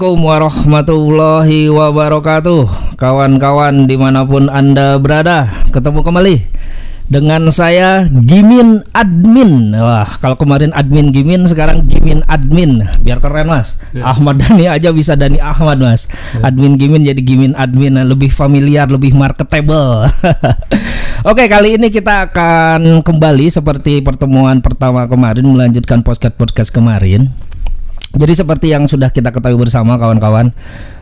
Assalamualaikum warahmatullahi wabarakatuh. Kawan-kawan dimanapun Anda berada, ketemu kembali dengan saya Gimin Admin. Wah, kalau kemarin Admin Gimin, sekarang Gimin Admin. Biar keren mas ya. Ahmad Dhani aja bisa Dhani Ahmad mas ya. Admin Gimin jadi Gimin Admin, lebih familiar, lebih marketable. Oke, kali ini kita akan kembali seperti pertemuan pertama kemarin, melanjutkan podcast kemarin. Jadi seperti yang sudah kita ketahui bersama kawan-kawan,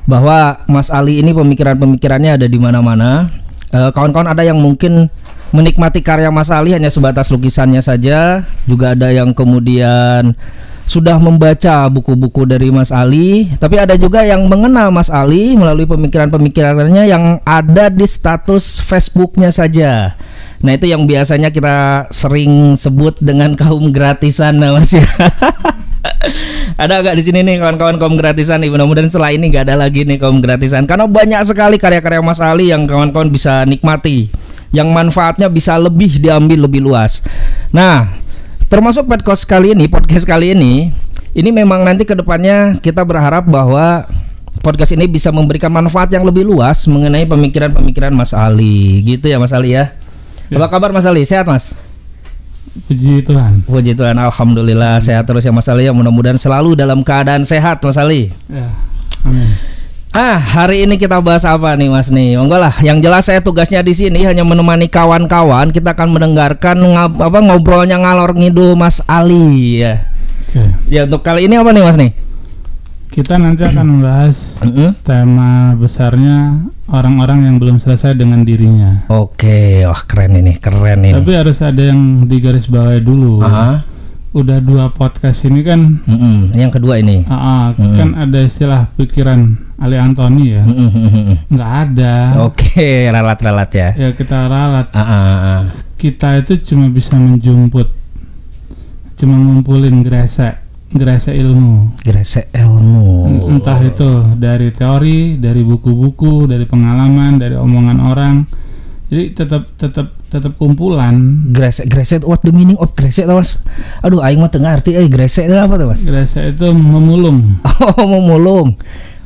bahwa Mas Ali ini pemikirannya ada di mana-mana. Kawan-kawan ada yang mungkin menikmati karya Mas Ali hanya sebatas lukisannya saja, juga ada yang kemudian sudah membaca buku-buku dari Mas Ali, tapi ada juga yang mengenal Mas Ali melalui pemikiran-pemikirannya yang ada di status Facebooknya saja. Nah, itu yang biasanya kita sering sebut dengan kaum gratisan, Mas ya. Ada nggak di sini nih kawan-kawan kaum gratisan nih? Mudah-mudahan setelah ini nggak ada lagi nih kaum gratisan, karena banyak sekali karya-karya Mas Ali yang kawan-kawan bisa nikmati, yang manfaatnya bisa lebih diambil lebih luas. Nah, termasuk podcast kali ini memang nanti kedepannya kita berharap bahwa podcast ini bisa memberikan manfaat yang lebih luas mengenai pemikiran-pemikiran Mas Ali, gitu ya Mas Ali ya. Apa kabar Mas Ali? Sehat Mas? Puji Tuhan. Puji Tuhan, alhamdulillah sehat terus ya Mas Ali ya. Mudah-mudahan selalu dalam keadaan sehat Mas Ali. Ya, amin. Hari ini kita bahas apa nih Mas nih? Enggak lah, yang jelas saya tugasnya di sini hanya menemani kawan-kawan. Kita akan mendengarkan ngobrolnya ngalor ngidul Mas Ali ya. Oke. Ya, untuk kali ini apa nih Mas nih? Kita nanti akan membahas tema besarnya orang-orang yang belum selesai dengan dirinya. Oke, wah keren ini. Tapi harus ada yang digarisbawahi dulu. Udah 2 podcast ini kan. Yang kedua ini. Kan ada istilah pikiran Ali Antoni ya. Nggak ada. Oke, ralat-ralat ya. Ya kita ralat. Kita itu cuma bisa menjumput, cuma ngumpulin gresek ilmu. Entah itu dari teori, dari buku-buku, dari pengalaman, dari omongan orang. Jadi tetap kumpulan. Gresek, what the meaning of gresek Mas? Aduh, aing mah teu ngarti gresek itu apa tuh Mas? Gresek itu memulung. Oh, memulung.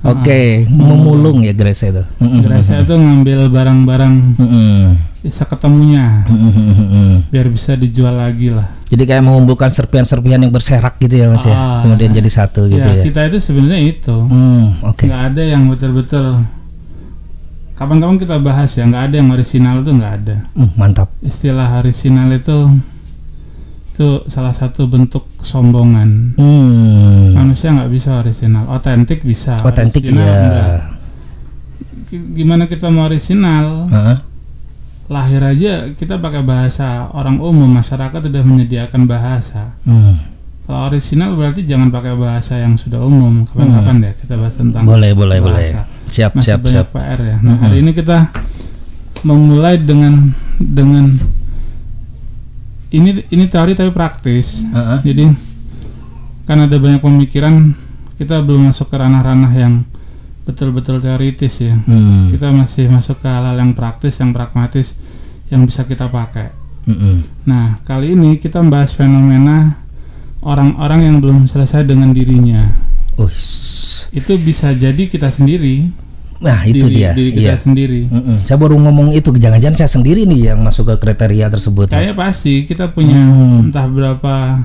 Oke, memulung ya gresek itu. Gresek itu ngambil barang-barang seketemunya, biar bisa dijual lagi lah. Jadi kayak mengumpulkan serpihan-serpihan yang berserak gitu ya Mas ya. Kemudian jadi satu gitu ya. Kita itu sebenarnya itu. Nggak ada yang betul-betul. Kapan-kapan kita bahas ya, nggak ada yang orisinal, itu nggak ada. Mantap. Istilah orisinal itu salah satu bentuk kesombongan. Manusia nggak bisa orisinal, otentik bisa. Otentik ya. Enggak. Gimana kita mau orisinal? Lahir aja kita pakai bahasa orang umum, masyarakat sudah menyediakan bahasa. Kalau orisinal berarti jangan pakai bahasa yang sudah umum. Kapan-kapan ya kita bahas tentang boleh. Siap. PR ya. Nah, hari ini kita memulai dengan ini teori tapi praktis. Jadi kan ada banyak pemikiran, kita belum masuk ke ranah-ranah yang betul-betul teoritis ya. Kita masih masuk ke hal-hal yang praktis, yang pragmatis, yang bisa kita pakai. Nah, kali ini kita membahas fenomena orang-orang yang belum selesai dengan dirinya. Itu bisa jadi kita sendiri. Nah, itu diri kita sendiri. Saya baru ngomong itu, jangan-jangan saya sendiri nih yang masuk ke kriteria tersebut. Kayak pasti kita punya entah berapa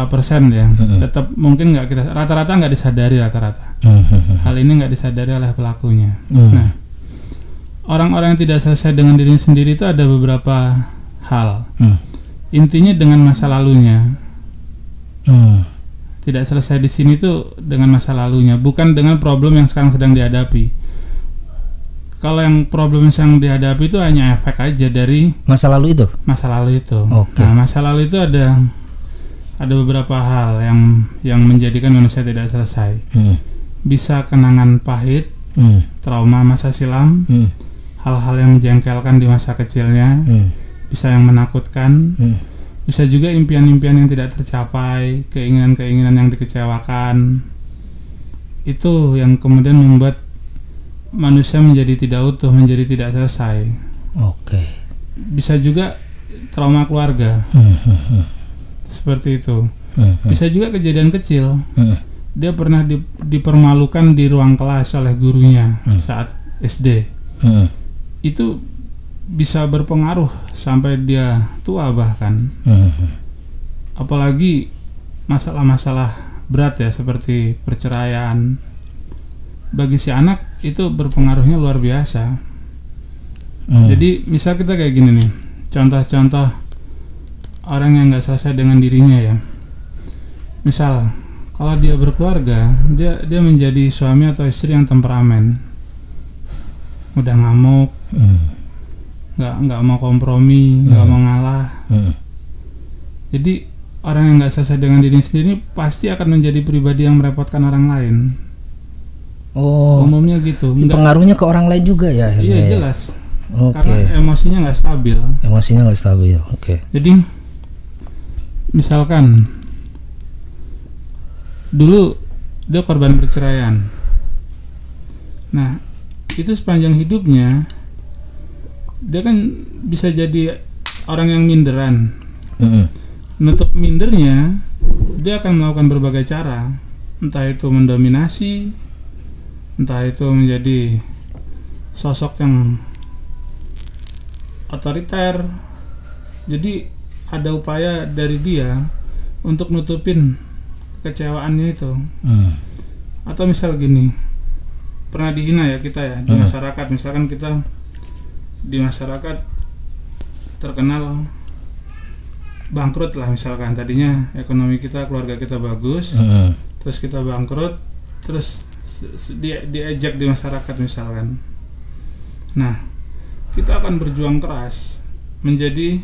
persen ya. Tetap mungkin nggak kita rata-rata nggak disadari rata-rata. Hal ini nggak disadari oleh pelakunya. Nah, orang-orang yang tidak selesai dengan dirinya sendiri itu ada beberapa hal. Intinya dengan masa lalunya. Tidak selesai di sini tuh dengan masa lalunya, bukan dengan problem yang sekarang sedang dihadapi. Kalau yang problem yang sedang dihadapi itu hanya efek aja dari masa lalu itu. Okay. Nah, masa lalu itu ada beberapa hal yang menjadikan manusia tidak selesai. Bisa kenangan pahit, trauma masa silam, hal-hal yang menjengkelkan di masa kecilnya, bisa yang menakutkan. Bisa juga impian-impian yang tidak tercapai, keinginan-keinginan yang dikecewakan. Itu yang kemudian membuat manusia menjadi tidak utuh, menjadi tidak selesai. Bisa juga trauma keluarga. Seperti itu. Bisa juga kejadian kecil. dia pernah dipermalukan di ruang kelas oleh gurunya saat SD. Itu bisa berpengaruh sampai dia tua bahkan. Apalagi masalah-masalah berat ya seperti perceraian. Bagi si anak itu berpengaruhnya luar biasa. Jadi misal kita kayak gini nih, contoh-contoh orang yang nggak selesai dengan dirinya ya. Misal kalau dia berkeluarga, dia menjadi suami atau istri yang temperamen, udah ngamuk, nggak mau kompromi, nggak mau ngalah. Jadi orang yang nggak selesai dengan diri sendiri pasti akan menjadi pribadi yang merepotkan orang lain. Oh, umumnya gitu. Pengaruhnya ke orang lain juga ya akhirnya. Iya jelas. Karena emosinya nggak stabil. Emosinya nggak stabil. Jadi misalkan dulu dia korban perceraian. Nah, itu sepanjang hidupnya dia kan bisa jadi orang yang minderan. Nutup mindernya, dia akan melakukan berbagai cara. Entah itu mendominasi, entah itu menjadi sosok yang otoriter. Jadi ada upaya dari dia untuk nutupin kekecewaannya itu. Atau misal gini, pernah dihina ya kita ya di masyarakat. Misalkan kita di masyarakat terkenal bangkrut lah, misalkan tadinya ekonomi kita, keluarga kita bagus, terus kita bangkrut, terus diejek di masyarakat misalkan. Nah, kita akan berjuang keras menjadi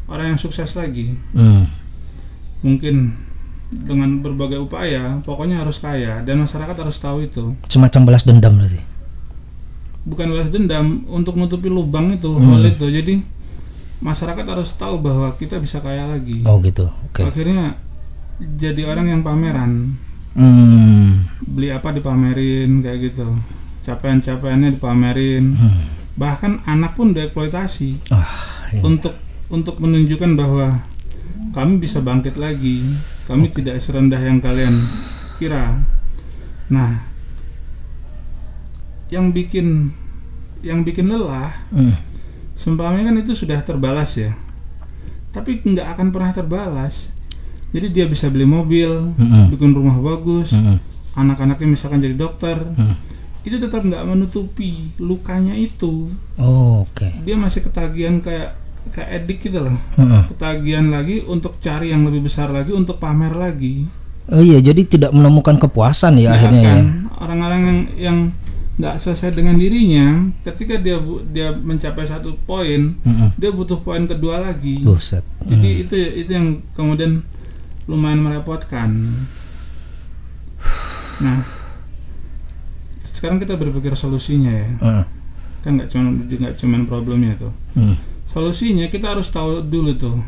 orang yang sukses lagi. Mungkin dengan berbagai upaya, pokoknya harus kaya dan masyarakat harus tahu itu. Semacam balas dendam berarti? Bukan balas dendam, untuk nutupi lubang itu, hal itu. Jadi masyarakat harus tahu bahwa kita bisa kaya lagi. Oh gitu. Akhirnya jadi orang yang pameran. Beli apa dipamerin kayak gitu. Capaian-capaiannya dipamerin. Bahkan anak pun dieksploitasi. Iya. Untuk menunjukkan bahwa kami bisa bangkit lagi. Kami tidak serendah yang kalian kira. Nah, yang bikin lelah, seumpamanya kan itu sudah terbalas ya. Tapi nggak akan pernah terbalas. Jadi dia bisa beli mobil, bikin rumah bagus, anak-anaknya misalkan jadi dokter, itu tetap nggak menutupi lukanya itu. Dia masih ketagihan kayak edik gitu loh. Ketagihan lagi untuk cari yang lebih besar lagi, untuk pamer lagi. Oh iya, jadi tidak menemukan kepuasan ya akhirnya ya. Orang-orang yang nggak selesai dengan dirinya, ketika dia mencapai satu poin, dia butuh poin kedua lagi. Jadi itu yang kemudian lumayan merepotkan. Nah, sekarang kita berpikir solusinya ya. Kan nggak cuma problemnya tuh. Solusinya kita harus tahu dulu tuh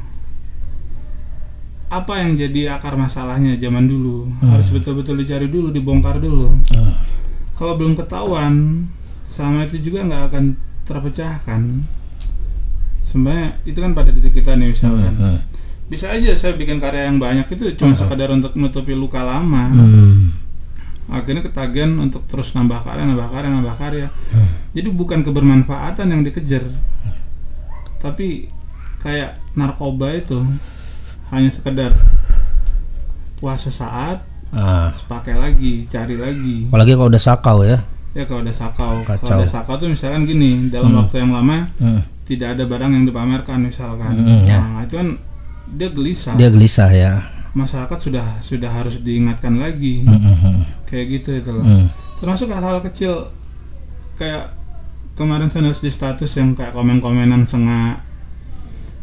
apa yang jadi akar masalahnya zaman dulu. Harus betul-betul dicari dulu, dibongkar dulu. Kalau belum ketahuan, selama itu juga nggak akan terpecahkan. Sebenarnya itu kan pada diri kita nih misalkan. Bisa aja saya bikin karya yang banyak itu cuma sekadar untuk menutupi luka lama. Akhirnya ketagihan untuk terus nambah karya. Jadi bukan kebermanfaatan yang dikejar, tapi kayak narkoba itu hanya sekedar puas sesaat, pakai lagi, cari lagi. Apalagi kalau udah sakau ya. Ya kalau udah sakau. Kalau udah sakau tuh misalkan gini, dalam waktu yang lama tidak ada barang yang dipamerkan misalkan. Nah, itu kan dia gelisah. Dia gelisah ya. Masyarakat sudah harus diingatkan lagi. Kayak gitu itu loh. Termasuk hal-hal kecil kayak kemarin saya nulis di status yang kayak komen-komenan sengak.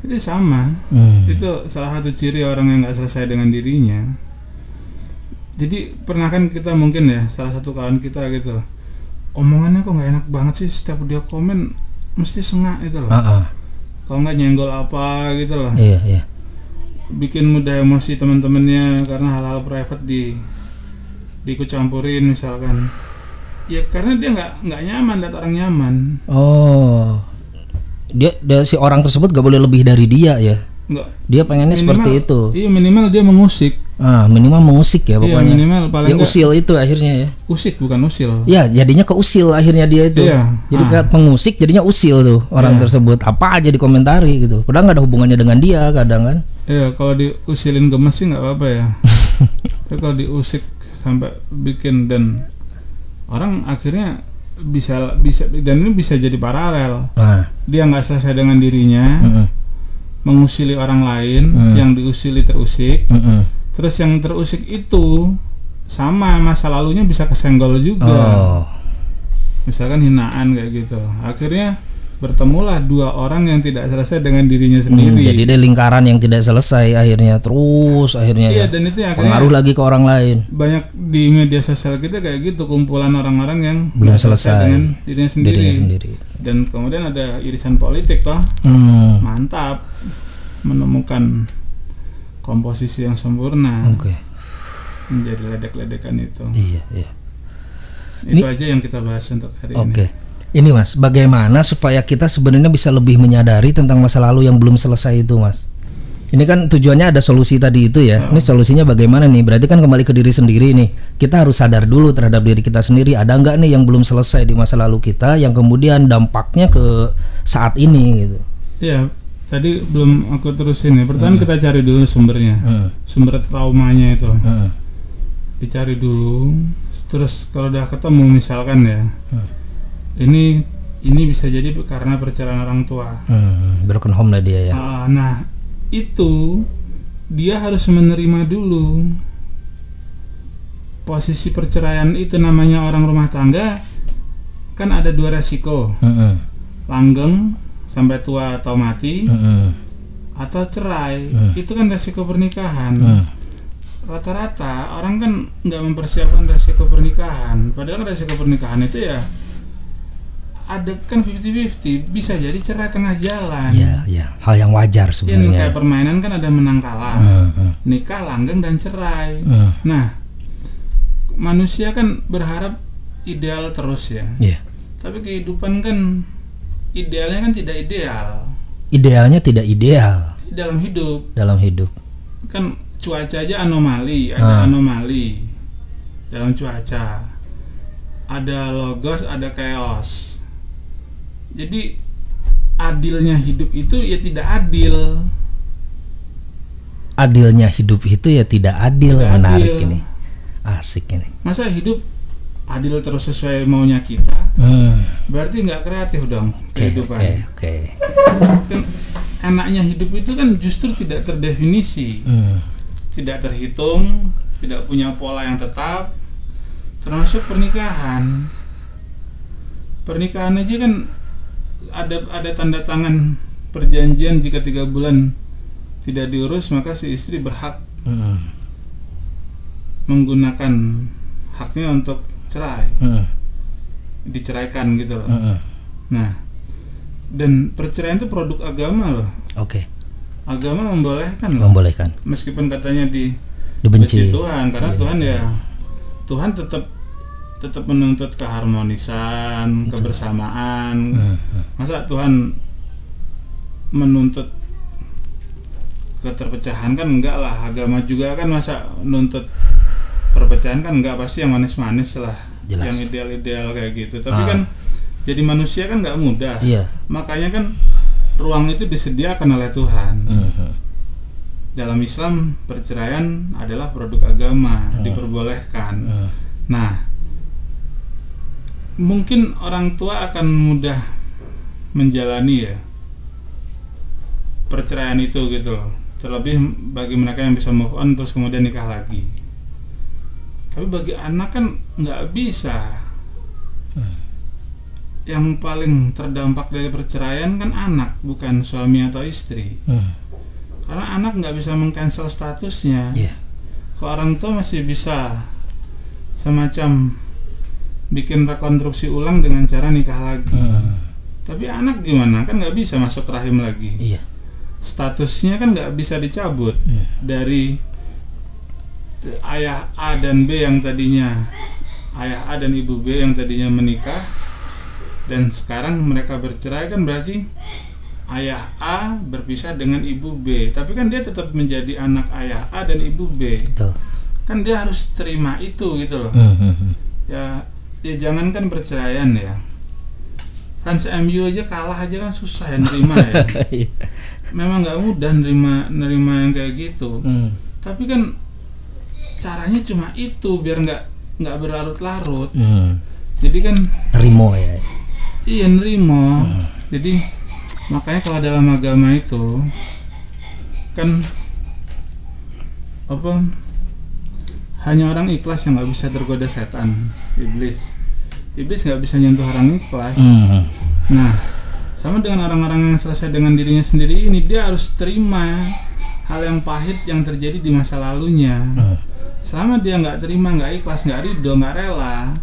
Itu sama. Itu salah satu ciri orang yang nggak selesai dengan dirinya. Jadi pernah kan kita mungkin ya, salah satu kawan kita gitu, omongannya kok nggak enak banget sih, setiap dia komen mesti sengak itu loh. Kalau nggak nyenggol apa gitu loh. Iya. Bikin mudah emosi teman-temannya karena hal-hal private diikut campurin misalkan. Ya karena dia nggak nyaman, lihat orang nyaman. Dia si orang tersebut gak boleh lebih dari dia ya. Enggak. Dia pengennya minimal, seperti itu. Iya, minimal dia mengusik. Minimal mengusik ya pokoknya. Iya, minimal paling ya usil itu akhirnya ya. Usik bukan usil. Ya, jadinya ke usil akhirnya dia itu. Iya. Jadi pengusik jadinya usil tuh orang tersebut. Apa aja dikomentari gitu. Padahal nggak ada hubungannya dengan dia kadang kan. Iya, kalau diusilin gemes sih nggak apa-apa ya. Tapi kalau diusik sampai bikin dan orang akhirnya bisa dan ini bisa jadi paralel. Dia nggak selesai dengan dirinya, mengusili orang lain, yang diusili terusik, terus yang terusik itu sama masa lalunya bisa kesenggol juga. Misalkan hinaan kayak gitu. Akhirnya bertemulah dua orang yang tidak selesai dengan dirinya sendiri. Jadi ada lingkaran yang tidak selesai akhirnya akhirnya dan itu pengaruh lagi ke orang lain. Banyak di media sosial kita kayak gitu, kumpulan orang-orang yang belum selesai dengan dirinya sendiri. Dan kemudian ada irisan politik toh. Mantap menemukan komposisi yang sempurna. Menjadi ledek-ledekan itu. Iya. Itu aja yang kita bahas untuk hari ini. Ini Mas, bagaimana supaya kita sebenarnya bisa lebih menyadari tentang masa lalu yang belum selesai itu Mas? Ini kan tujuannya ada solusi tadi itu ya. Ini solusinya bagaimana nih? Berarti kan kembali ke diri sendiri nih. Kita harus sadar dulu terhadap diri kita sendiri. Ada nggak nih yang belum selesai di masa lalu kita yang kemudian dampaknya ke saat ini gitu? Iya, tadi belum aku terusin ya. Pertama kita cari dulu sumbernya, sumber traumanya itu. Dicari dulu. Terus kalau udah ketemu misalkan ya. Ini bisa jadi karena perceraian orang tua. Broken home lah dia ya. Nah, itu dia harus menerima dulu posisi perceraian itu. Namanya orang rumah tangga kan ada dua resiko, langgeng sampai tua atau mati, atau cerai. Itu kan resiko pernikahan. Rata-rata orang kan nggak mempersiapkan resiko pernikahan. Padahal resiko pernikahan itu ya ada kan 50-50, bisa jadi cerai tengah jalan. Iya, hal yang wajar sebenarnya. Kayak permainan kan ada menang kalah, nikah, langgeng dan cerai. Nah, manusia kan berharap ideal terus ya. Tapi kehidupan kan idealnya kan tidak ideal. Idealnya tidak ideal. Dalam hidup. Kan cuaca aja anomali, ada anomali dalam cuaca. Ada logos, ada chaos. Jadi adilnya hidup itu ya tidak adil. Adilnya hidup itu ya tidak adil. Menarik ini. Asik ini. Masa hidup adil terus sesuai maunya kita? Berarti nggak kreatif dong kehidupan. Kan enaknya hidup itu kan justru tidak terdefinisi, tidak terhitung, tidak punya pola yang tetap. Termasuk pernikahan. Pernikahan aja kan ada tanda tangan perjanjian, jika 3 bulan tidak diurus maka si istri berhak menggunakan haknya untuk cerai, diceraikan gitu loh. Nah, dan perceraian itu produk agama loh. Agama membolehkan loh. Meskipun katanya dibenci Tuhan, karena Tuhan ya Tuhan tetap menuntut keharmonisan, kebersamaan. Masa Tuhan menuntut keterpecahan? Kan enggak lah. Agama juga kan masa nuntut perpecahan? Kan enggak, pasti yang manis-manis lah. Jelas. Yang ideal-ideal kayak gitu. Tapi kan jadi manusia kan enggak mudah. Makanya kan ruang itu disediakan oleh Tuhan. Dalam Islam perceraian adalah produk agama, diperbolehkan. Nah, mungkin orang tua akan mudah menjalani ya perceraian itu gitu loh. Terlebih bagi mereka yang bisa move on terus kemudian nikah lagi. Tapi bagi anak kan nggak bisa. Yang paling terdampak dari perceraian kan anak, bukan suami atau istri. Karena anak nggak bisa meng-cancel statusnya. Kalau orang tua masih bisa semacam bikin rekonstruksi ulang dengan cara nikah lagi. Tapi anak gimana? Kan nggak bisa masuk rahim lagi. Statusnya kan nggak bisa dicabut dari ayah A dan B yang tadinya ayah A dan ibu B yang tadinya menikah dan sekarang mereka bercerai. Kan berarti ayah A berpisah dengan ibu B, tapi kan dia tetap menjadi anak ayah A dan ibu B. Betul. Kan dia harus terima itu gitu loh. Ya jangankan perceraian ya, fans MU aja kalah aja kan susah ya nerima ya. Memang nggak mudah nerima yang kayak gitu. Tapi kan caranya cuma itu biar nggak berlarut-larut. Jadi kan nerimo ya. Iya nerimo. Jadi makanya kalau dalam agama itu kan apa? Hanya orang ikhlas yang nggak bisa tergoda setan, iblis nggak bisa nyentuh orang ikhlas. Nah, sama dengan orang-orang yang selesai dengan dirinya sendiri ini, dia harus terima hal yang pahit yang terjadi di masa lalunya. Selama dia nggak terima, nggak ikhlas, nggak ridho, nggak rela,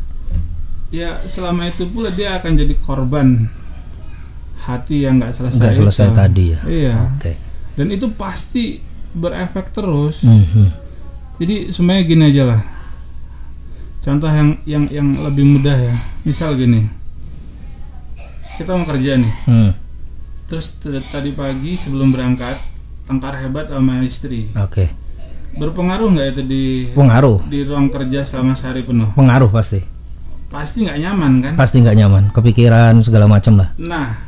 ya selama itu pula dia akan jadi korban hati yang nggak selesai tadi ya. Iya. Dan itu pasti berefek terus. Jadi semuanya gini aja lah. Contoh yang lebih mudah ya. Misal gini. Kita mau kerja nih. Terus tadi pagi sebelum berangkat tengkar hebat sama istri. Berpengaruh nggak itu di ruang kerja selama sehari penuh? Pengaruh pasti. Pasti nggak nyaman kan? Pasti nggak nyaman. Kepikiran segala macam lah. Nah,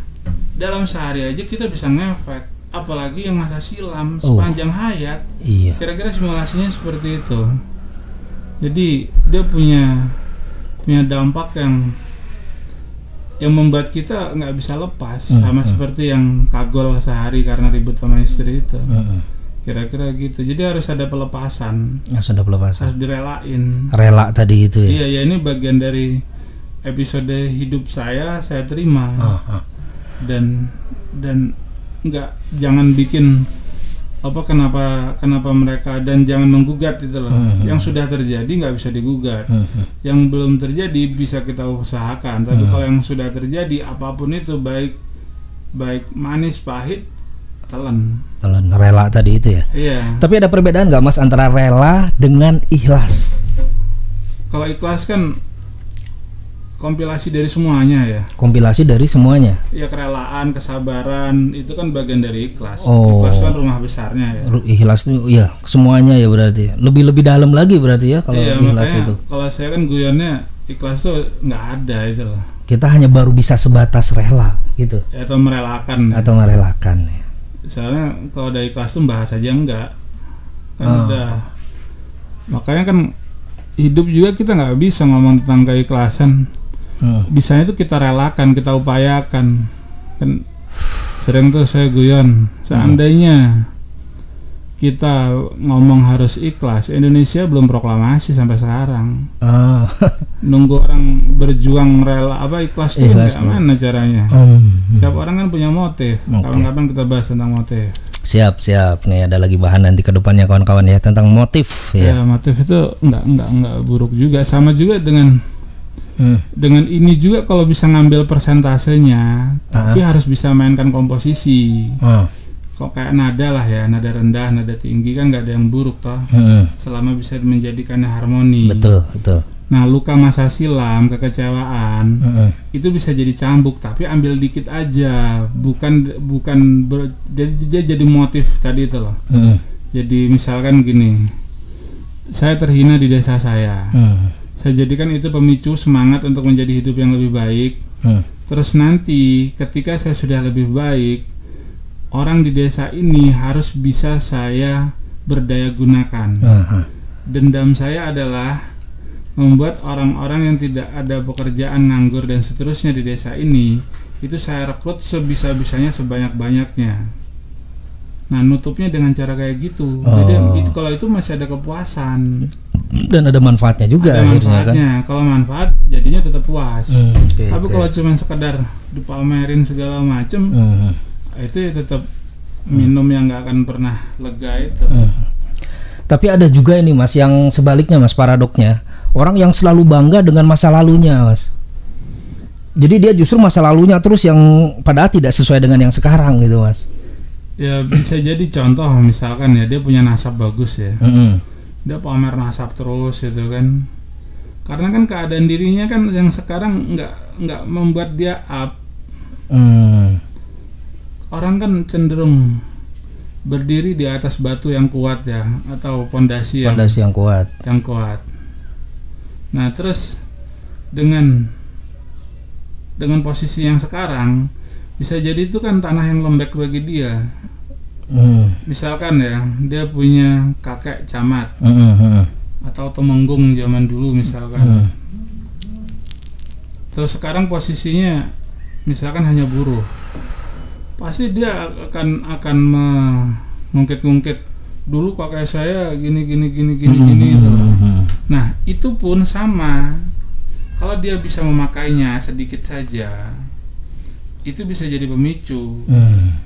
dalam sehari aja kita bisa ngefek. Apalagi yang masa silam sepanjang hayat. Iya. Kira-kira simulasinya seperti itu. Jadi dia punya dampak yang membuat kita nggak bisa lepas. Sama seperti yang kagol sehari karena ribut sama istri itu. Kira-kira gitu. Jadi harus ada pelepasan. Harus direlain. Rela tadi itu ya. Iya, ini bagian dari episode hidup saya terima. Dan jangan bikin kenapa mereka, dan jangan menggugat itu loh. Yang sudah terjadi nggak bisa digugat. Yang belum terjadi bisa kita usahakan, tapi kalau yang sudah terjadi apapun itu, baik manis pahit, telan rela tadi itu ya. Iya. Tapi ada perbedaan nggak Mas antara rela dengan ikhlas? Kalau ikhlas kan kompilasi dari semuanya ya. Ya, kerelaan, kesabaran itu kan bagian dari ikhlas. Ikhlas kan rumah besarnya ya. Ikhlas itu ya semuanya ya berarti. Lebih dalam lagi berarti ya kalau ikhlas itu. Kalau saya kan guyonnya ikhlas tuh nggak ada itu loh. Kita hanya baru bisa sebatas rela gitu. Atau merelakan ya. Soalnya kalau ada ikhlas tuh bahas aja enggak. Kan udah. Makanya kan hidup juga kita nggak bisa ngomong tentang keikhlasan. Bisanya itu kita relakan, kita upayakan. Kan sering tuh saya guyon, seandainya kita ngomong harus ikhlas, Indonesia belum proklamasi sampai sekarang. Nunggu orang berjuang rela ikhlas itu gimana caranya? Setiap orang kan punya motif. Kapan-kapan kita bahas tentang motif. Siap nih, ada lagi bahan nanti ke depannya kawan-kawan ya tentang motif ya. Motif itu enggak buruk juga, sama juga dengan ini juga kalau bisa ngambil persentasenya, tapi harus bisa mainkan komposisi. Kok kayak nada lah ya, nada rendah, nada tinggi kan nggak ada yang buruk toh, selama bisa menjadikannya harmoni. Betul. Nah, luka masa silam, kekecewaan itu bisa jadi cambuk, tapi ambil dikit aja, dia jadi motif tadi itu loh. Jadi misalkan gini, saya terhina di desa saya. Saya jadikan itu pemicu semangat untuk menjadi hidup yang lebih baik. Terus nanti ketika saya sudah lebih baik, orang di desa ini harus bisa saya berdaya gunakan. Dendam saya adalah membuat orang-orang yang tidak ada pekerjaan, nganggur dan seterusnya di desa ini, itu saya rekrut sebisa-bisanya, sebanyak-banyaknya. Nah, nutupnya dengan cara kayak gitu. Jadi kalau itu masih ada kepuasan. Dan ada manfaatnya juga. Ada manfaatnya. Kan? Kalau manfaat jadinya tetap puas. Tapi kalau cuma sekedar dipamerin segala macem, itu ya tetap minum yang nggak akan pernah lega itu. Tapi ada juga ini Mas yang sebaliknya Mas, paradoknya. Orang yang selalu bangga dengan masa lalunya Mas. Jadi dia justru masa lalunya terus yang padahal tidak sesuai dengan yang sekarang gitu Mas. Ya bisa jadi contoh misalkan ya, dia punya nasab bagus ya. Dia pamer nasab terus gitu kan. Karena kan keadaan dirinya kan yang sekarang nggak membuat dia up. orang kan cenderung berdiri di atas batu yang kuat ya, atau pondasi yang kuat. Nah, terus dengan posisi yang sekarang bisa jadi itu kan tanah yang lembek bagi dia. Misalkan ya, dia punya kakek camat atau temenggung zaman dulu misalkan. Terus sekarang posisinya misalkan hanya buruh, pasti dia akan mengungkit-ungkit dulu kakek saya gini gitu. Nah, itu pun sama. Kalau dia bisa memakainya sedikit saja, itu bisa jadi pemicu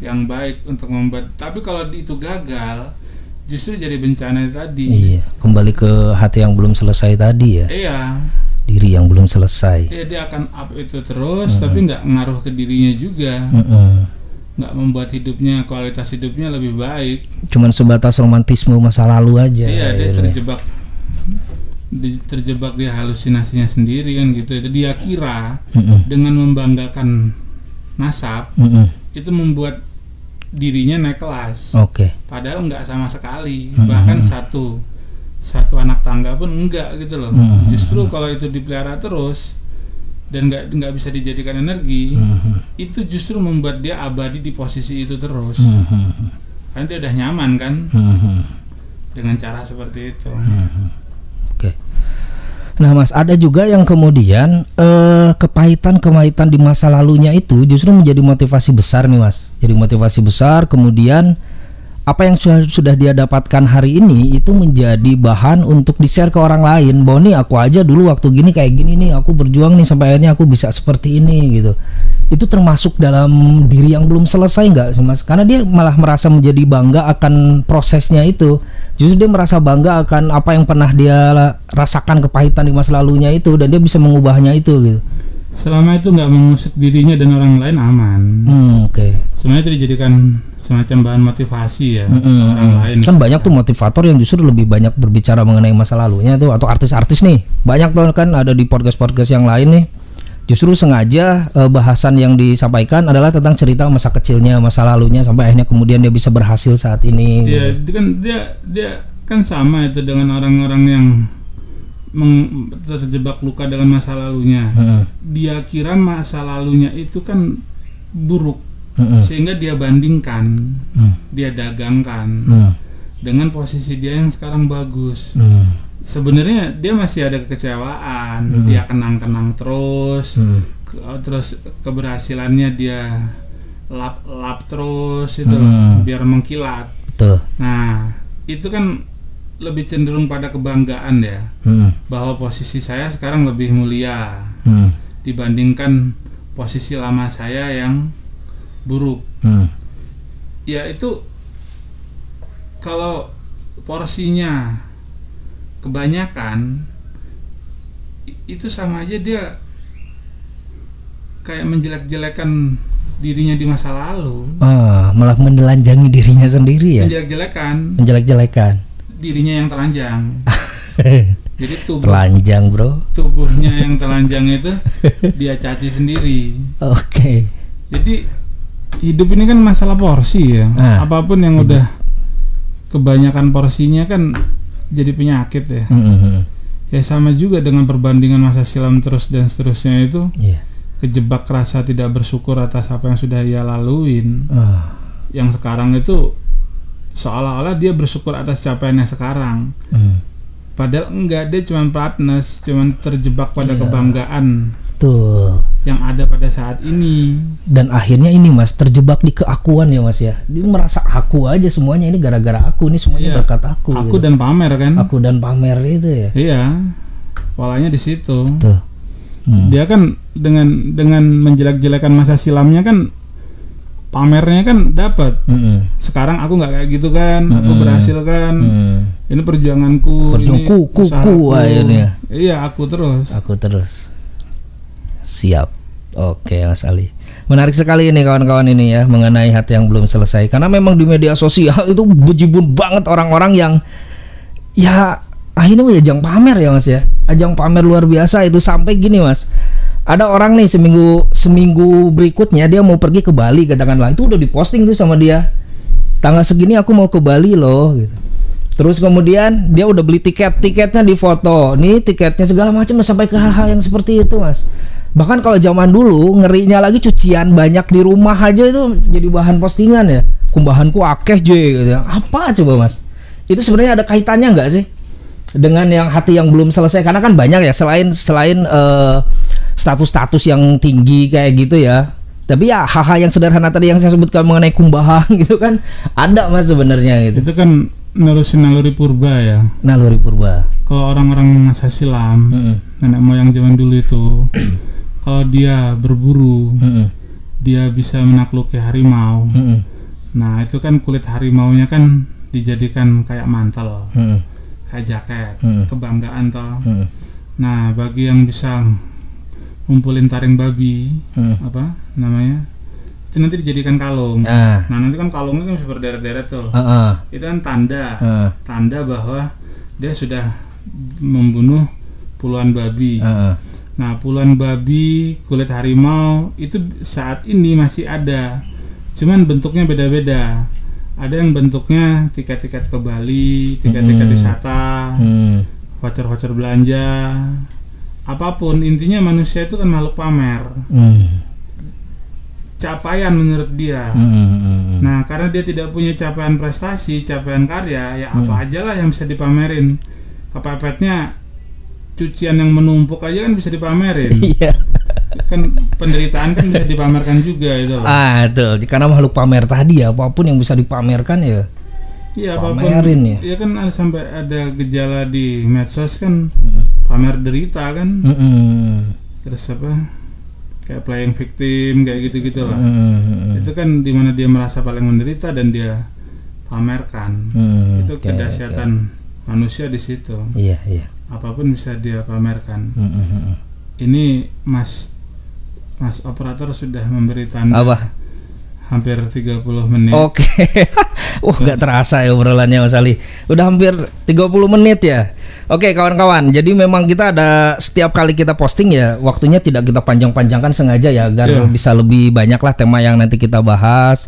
yang baik untuk membuat. Tapi kalau itu gagal, justru jadi bencana tadi. Iya, kembali ke hati yang belum selesai tadi ya. Iya. Diri yang belum selesai. Iya, dia akan up itu terus, tapi nggak ngaruh ke dirinya juga. Nggak membuat hidupnya, kualitas hidupnya lebih baik. Cuman sebatas romantisme masa lalu aja. Iya, dia terjebak dia halusinasinya sendiri kan gitu. Dia kira dengan membanggakan nasab itu membuat dirinya naik kelas. Padahal nggak sama sekali. Bahkan satu anak tangga pun enggak gitu loh. Justru kalau itu dipelihara terus dan nggak bisa dijadikan energi, itu justru membuat dia abadi di posisi itu terus. Karena dia udah nyaman kan dengan cara seperti itu. Nah Mas, ada juga yang kemudian kepahitan di masa lalunya itu justru menjadi motivasi besar nih Mas. Jadi motivasi besar, kemudian apa yang sudah dia dapatkan hari ini itu menjadi bahan untuk di-share ke orang lain. Bahwa nih aku aja dulu waktu gini kayak gini nih, aku berjuang nih sampai akhirnya aku bisa seperti ini gitu. Itu termasuk dalam diri yang belum selesai nggak sih Mas? Karena dia malah merasa menjadi bangga akan prosesnya itu. Justru dia merasa bangga akan apa yang pernah dia rasakan kepahitan di masa lalunya itu, dan dia bisa mengubahnya itu gitu. Selama itu nggak mengusik dirinya dan orang lain, aman. Sebenarnya itu dijadikan semacam bahan motivasi ya orang lain. Kan banyak tuh motivator yang justru lebih banyak berbicara mengenai masa lalunya tuh, atau artis-artis nih. Banyak tuh kan ada di podcast-podcast yang lain nih. Justru sengaja bahasan yang disampaikan adalah tentang cerita masa kecilnya, masa lalunya, sampai akhirnya kemudian dia bisa berhasil saat ini. Iya, gitu. Dia kan sama itu dengan orang-orang yang terjebak luka dengan masa lalunya. Dia kira masa lalunya itu kan buruk, sehingga dia bandingkan, dia dagangkan dengan posisi dia yang sekarang bagus. Sebenarnya dia masih ada kekecewaan, dia kenang-kenang terus, terus keberhasilannya dia lap terus itu biar mengkilat. Nah, itu kan lebih cenderung pada kebanggaan ya, bahwa posisi saya sekarang lebih mulia dibandingkan posisi lama saya yang buruk. Ya itu kalau porsinya kebanyakan, itu sama aja dia kayak menjelek-jelekan dirinya di masa lalu. Malah menelanjangi dirinya sendiri ya. Menjelek-jelekan dirinya yang telanjang. Jadi telanjang bro, tubuhnya yang telanjang itu dia caci sendiri. Jadi hidup ini kan masalah porsi ya. Apapun yang udah kebanyakan porsinya kan jadi penyakit ya. Ya sama juga dengan perbandingan masa silam terus dan seterusnya itu. Kejebak rasa tidak bersyukur atas apa yang sudah ia laluin. Yang sekarang itu seolah-olah dia bersyukur atas capaiannya sekarang. Padahal enggak, dia cuma platness, cuma terjebak pada kebanggaan yang ada pada saat ini. Dan akhirnya ini Mas, terjebak di keakuan ya Mas ya. Dia merasa aku aja semuanya ini gara-gara aku, ini semuanya berkat aku. Aku gitu. Dan pamer kan? Aku dan pamer itu ya. Iya, polanya di situ. Dia kan dengan menjelek-jelekan masa silamnya kan pamernya kan dapat. Sekarang aku nggak kayak gitu kan, aku berhasil kan. Ini perjuanganku, ini usahaku. Iya, aku terus. Siap. Oke Mas Ali, menarik sekali ini kawan-kawan ini ya, mengenai hati yang belum selesai. Karena memang di media sosial itu bejibun banget orang-orang yang ya akhirnya ajang pamer ya Mas ya, ajang pamer luar biasa itu. Sampai gini Mas, Ada orang nih seminggu berikutnya dia mau pergi ke Bali katakanlah, itu udah diposting tuh sama dia. Tanggal segini aku mau ke Bali loh gitu. Terus kemudian dia udah beli tiketnya difoto. Nih tiketnya segala macam, sampai ke hal-hal yang seperti itu, Mas. Bahkan kalau zaman dulu ngerinya lagi cucian banyak di rumah aja itu jadi bahan postingan ya. Kumbahanku akeh je gitu. Apa coba, Mas? Itu sebenarnya ada kaitannya nggak sih dengan yang hati yang belum selesai? Karena kan banyak ya selain status-status yang tinggi kayak gitu ya. Tapi ya hal-hal yang sederhana tadi yang saya sebutkan mengenai kumbahan gitu kan ada, Mas, sebenarnya gitu. Itu kan nerusin naluri purba ya. Naluri purba. Kalau orang-orang masa silam, nenek moyang zaman dulu itu kalau dia berburu, dia bisa menakluki harimau. Nah, itu kan kulit harimaunya kan dijadikan kayak mantel. Kayak jaket, kebanggaan toh. Nah, bagi yang bisa ngumpulin taring babi, apa namanya, itu nanti dijadikan kalung. Nah, nanti kan kalungnya kan bisa berderet-deret tuh. Itu kan tanda bahwa dia sudah membunuh puluhan babi. Nah, puluhan babi kulit harimau itu saat ini masih ada, cuman bentuknya beda-beda. Ada yang bentuknya tiket-tiket ke Bali, tiket-tiket wisata, voucher-voucher belanja, apapun. Intinya manusia itu kan makhluk pamer, capaian menurut dia. Nah, karena dia tidak punya capaian prestasi, capaian karya, ya apa aja lah yang bisa dipamerin. Kepepetnya cucian yang menumpuk aja kan bisa dipamerin. Iya. Kan penderitaan kan bisa dipamerkan juga itu loh. Betul. Karena makhluk pamer tadi ya, apapun yang bisa dipamerkan ya. Iya, apapun. Ya kan sampai ada gejala di medsos kan pamer derita kan. Terus apa? Kayak playing victim kayak gitu-gitu lah. Itu kan dimana dia merasa paling menderita dan dia pamerkan. Itu kedahsyatan manusia di situ. Iya. Apapun bisa dia pamerkan. Ini Mas operator sudah memberi tanda apa? Hampir 30 menit. Oke. Gak terasa ya obrolannya, Mas Ali. Udah hampir 30 menit ya. Oke, kawan-kawan. Jadi memang kita ada setiap kali kita posting ya, waktunya tidak kita panjang-panjangkan sengaja ya, agar bisa lebih banyak lah tema yang nanti kita bahas.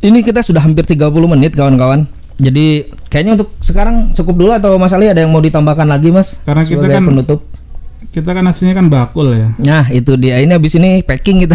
Ini kita sudah hampir 30 menit, kawan-kawan. Jadi kayaknya untuk sekarang cukup dulu, atau Mas Ali ada yang mau ditambahkan lagi, Mas? Karena kita kan penutup. Kita kan aslinya kan bakul ya. Nah, itu dia. Ini habis ini packing kita.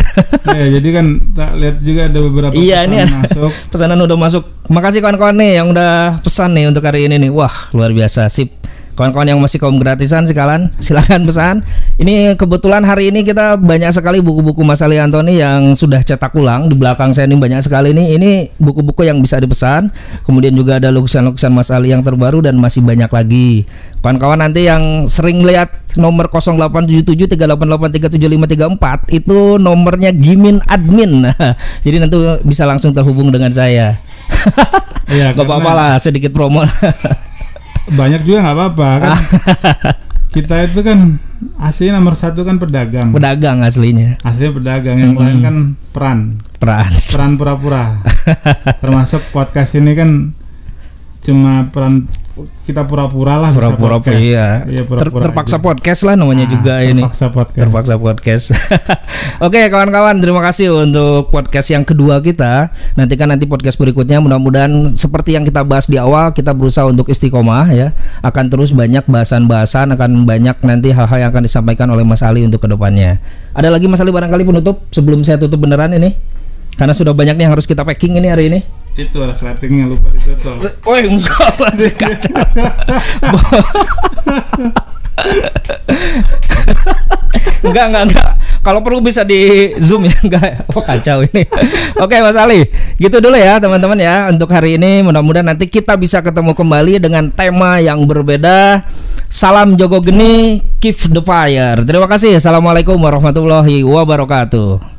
Ya, jadi kan tak lihat juga ada beberapa pesanan masuk. Pesanan udah masuk. Makasih kawan-kawan nih yang udah pesan nih untuk hari ini nih. Wah, luar biasa, sip. Kawan-kawan yang masih kaum gratisan sekalian silakan pesan. Ini kebetulan hari ini kita banyak sekali buku-buku Mas Ali Antoni yang sudah cetak ulang. Di belakang saya ini banyak sekali nih. Ini buku-buku yang bisa dipesan. Kemudian juga ada lukisan-lukisan Mas Ali yang terbaru dan masih banyak lagi. Kawan-kawan nanti yang sering lihat nomor 087738837534 itu nomornya Gimin Admin. Jadi nanti bisa langsung terhubung dengan saya. Iya, gak apa-apa lah, sedikit promo. Banyak juga nggak apa-apa kan. Kita itu kan aslinya nomor 1 kan pedagang aslinya. Aslinya pedagang, yang lain kan peran pura-pura. Termasuk podcast ini kan cuma peran kita pura-pura lah, pura-pura. Iya, terpaksa aja. Podcast lah namanya juga ini. Terpaksa podcast. Oke, kawan-kawan, terima kasih untuk podcast yang kedua kita. Nanti podcast berikutnya mudah-mudahan seperti yang kita bahas di awal, kita berusaha untuk istiqomah ya. Akan terus banyak bahasan-bahasan, akan banyak nanti hal-hal yang akan disampaikan oleh Mas Ali untuk kedepannya. Ada lagi Mas Ali barangkali penutup sebelum saya tutup beneran ini? Karena sudah banyak nih yang harus kita packing ini hari ini. Itu ada slatingnya, lupa ditutup. Enggak lagi kacau. Enggak. Kalau perlu bisa di zoom ya, enggak. Kacau ini. Oke, Mas Ali, gitu dulu ya teman-teman ya untuk hari ini. Mudah-mudahan nanti kita bisa ketemu kembali dengan tema yang berbeda. Salam Jogo Geni, keep the fire. Terima kasih. Assalamualaikum warahmatullahi wabarakatuh.